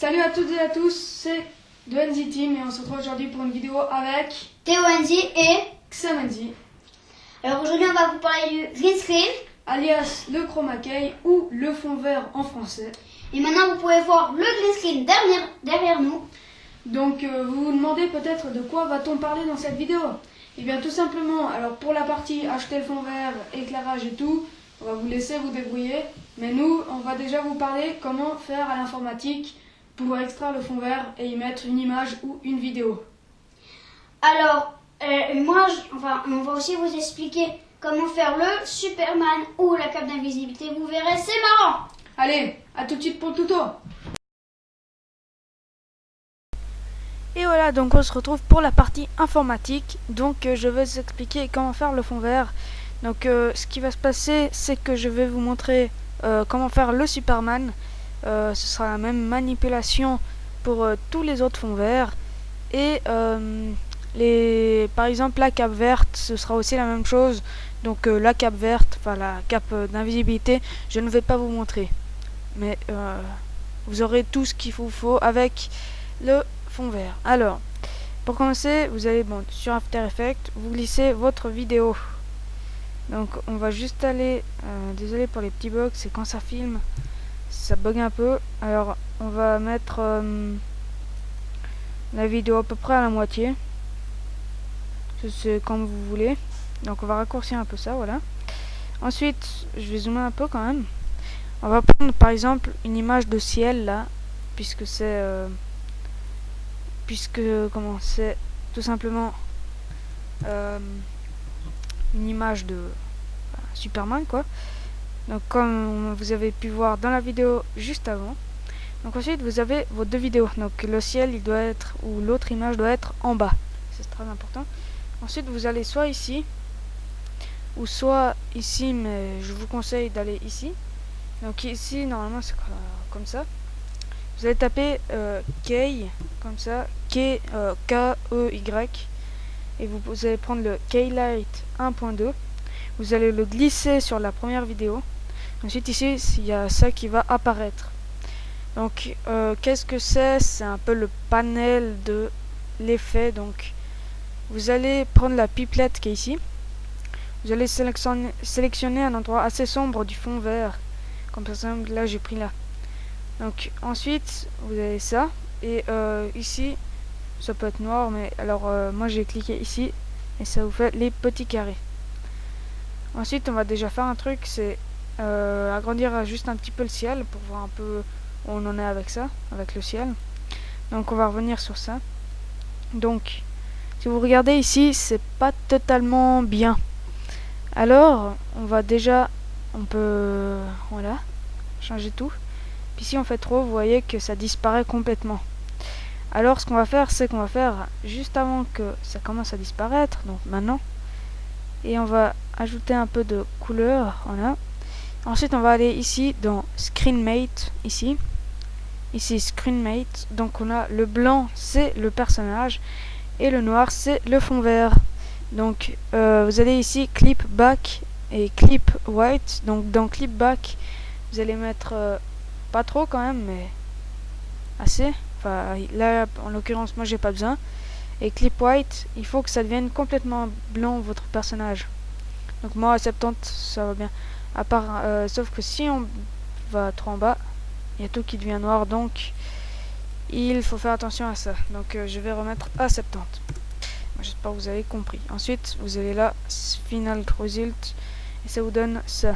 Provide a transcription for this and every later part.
Salut à toutes et à tous, c'est de NZ Team et on se retrouve aujourd'hui pour une vidéo avec Théo NZ et XaMNZ. Alors aujourd'hui on va vous parler du green screen, alias le chroma key ou le fond vert en français. et maintenant vous pouvez voir le green screen derrière nous. Donc vous vous demandez peut-être de quoi va-t-on parler dans cette vidéo. Et bien tout simplement, alors pour la partie acheter le fond vert, éclairage et tout, on va vous laisser vous débrouiller. Mais nous, on va déjà vous parler comment faire à l'informatique pour extraire le fond vert et y mettre une image ou une vidéo. Alors on va aussi vous expliquer comment faire le Superman ou la cape d'invisibilité, vous verrez, c'est marrant. Allez, à tout de suite pour le tuto. Et voilà, donc on se retrouve pour la partie informatique. Donc je vais vous expliquer comment faire le fond vert. Donc ce qui va se passer, c'est que je vais vous montrer comment faire le Superman. Ce sera la même manipulation pour tous les autres fonds verts. Et par exemple la cape verte, ce sera aussi la même chose. Donc la cape verte, enfin la cape d'invisibilité, je ne vais pas vous montrer. Mais vous aurez tout ce qu'il vous faut avec le fond vert. Alors, pour commencer, vous allez sur After Effects, vous glissez votre vidéo. Donc on va juste aller, désolé pour les petits bugs, c'est quand ça filme, ça bug un peu. Alors on va mettre la vidéo à peu près à la moitié. C'est comme vous voulez. Donc on va raccourcir un peu ça, voilà. Ensuite, je vais zoomer un peu quand même. On va prendre par exemple une image de ciel là, puisque c'est c'est tout simplement une image de Superman quoi. Donc comme vous avez pu voir dans la vidéo juste avant. Donc ensuite vous avez vos deux vidéos. Donc le ciel il doit être, ou l'autre image doit être en bas. C'est très important. Ensuite vous allez soit ici ou soit ici, mais je vous conseille d'aller ici. Donc ici normalement c'est comme ça. Vous allez taper Key comme ça, K-E-Y, et vous allez prendre le Keylight 1.2. Vous allez le glisser sur la première vidéo. Ensuite ici il y a ça qui va apparaître. Donc qu'est-ce que c'est? C'est un peu le panel de l'effet. Donc vous allez prendre la pipelette qui est ici. Vous allez sélectionner un endroit assez sombre du fond vert. Comme par exemple là j'ai pris là. Donc ensuite vous avez ça, et ici ça peut être noir, mais alors moi j'ai cliqué ici et ça vous fait les petits carrés. Ensuite on va déjà faire un truc, c'est agrandir juste un petit peu le ciel pour voir un peu où on en est avec ça, avec le ciel. Donc on va revenir sur ça. Donc si vous regardez ici, c'est pas totalement bien. Alors on peut voilà, changer tout. Puis si on fait trop, vous voyez que ça disparaît complètement. Alors ce qu'on va faire, c'est qu'on va faire juste avant que ça commence à disparaître, donc maintenant, et on va ajouter un peu de couleur, voilà. Ensuite on va aller ici dans ScreenMate, ici ScreenMate. Donc on a le blanc, c'est le personnage, et le noir c'est le fond vert. Donc vous allez ici Clip Back et Clip White. Donc dans Clip Back vous allez mettre pas trop quand même, mais assez. Enfin là en l'occurrence moi j'ai pas besoin. Et Clip White, il faut que ça devienne complètement blanc votre personnage. Donc moi à 70 ça va bien. À part sauf que si on va trop en bas, il y a tout qui devient noir, donc il faut faire attention à ça. Donc je vais remettre à 70. J'espère que vous avez compris. Ensuite vous allez là Final Result et ça vous donne ça.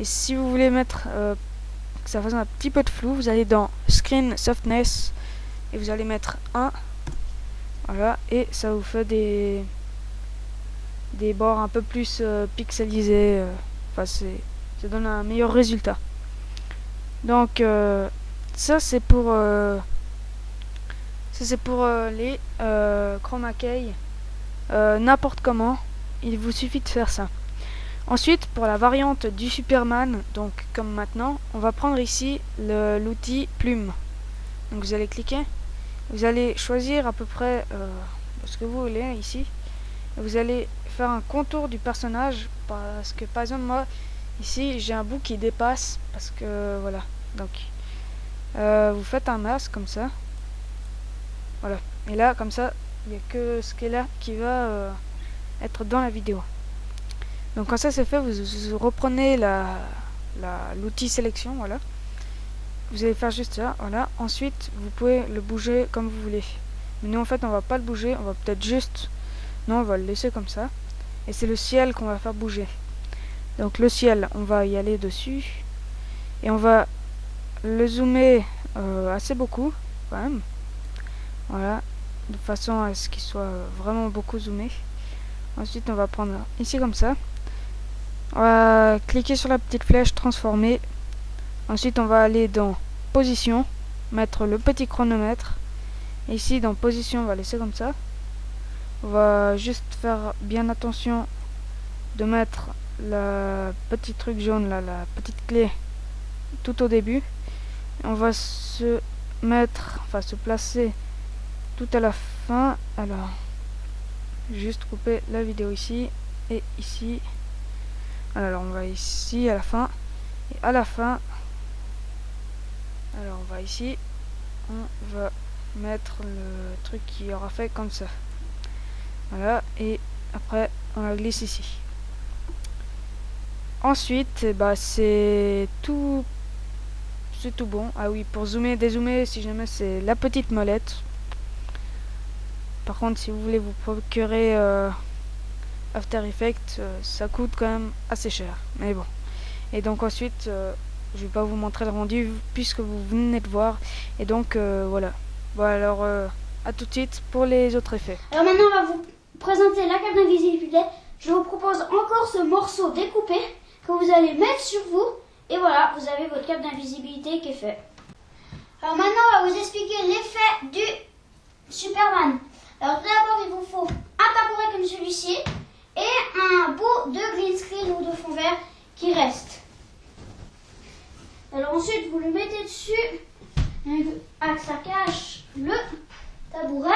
Et si vous voulez mettre que ça fasse un petit peu de flou, vous allez dans Screen Softness et vous allez mettre 1. Voilà, et ça vous fait des bords un peu plus pixelisés. Enfin ça donne un meilleur résultat. Donc ça c'est pour les chroma key, n'importe comment, il vous suffit de faire ça. Ensuite, pour la variante du Superman, donc comme maintenant, on va prendre ici l'outil plume. Donc vous allez cliquer, vous allez choisir à peu près ce que vous voulez ici. Et vous allez faire un contour du personnage, parce que par exemple moi, ici j'ai un bout qui dépasse, parce que voilà. Donc vous faites un masque comme ça. Voilà. Et là, comme ça, il n'y a que ce qui est là qui va être dans la vidéo. Donc quand ça c'est fait, vous reprenez l'outil sélection, voilà. Vous allez faire juste ça, voilà. Ensuite, vous pouvez le bouger comme vous voulez. Mais nous, en fait, on va pas le bouger, on va peut-être juste... Non, on va le laisser comme ça. Et c'est le ciel qu'on va faire bouger. Donc le ciel, on va y aller dessus. Et on va le zoomer assez beaucoup, quand même. Voilà. De façon à ce qu'il soit vraiment beaucoup zoomé. Ensuite, on va prendre ici comme ça. On va cliquer sur la petite flèche transformer. Ensuite, on va aller dans position, mettre le petit chronomètre. Et ici, dans position, on va laisser comme ça. On va juste faire bien attention de mettre le petit truc jaune là, la petite clé tout au début. On va se placer tout à la fin. Alors, juste couper la vidéo ici et ici. Alors, on va ici à la fin. Et à la fin, alors on va ici, on va mettre le truc qui aura fait comme ça. Voilà, et après on la glisse ici. Ensuite, bah c'est tout bon. Ah oui, pour zoomer, dézoomer, si jamais c'est la petite molette. Par contre, si vous voulez vous procurer After Effects, ça coûte quand même assez cher. Mais bon. Et donc ensuite, je vais pas vous montrer le rendu puisque vous venez de voir. Et donc voilà. Bon alors, à tout de suite pour les autres effets. Alors maintenant, on va vous présenter la cape d'invisibilité. Je vous propose encore ce morceau découpé que vous allez mettre sur vous. Et voilà, vous avez votre cape d'invisibilité qui est fait. Alors maintenant, on va vous expliquer l'effet du Superman. Alors tout d'abord, il vous faut un tabouret comme celui-ci et un bout de green screen ou de fond vert qui reste. Alors ensuite, vous le mettez dessus, ça cache le tabouret.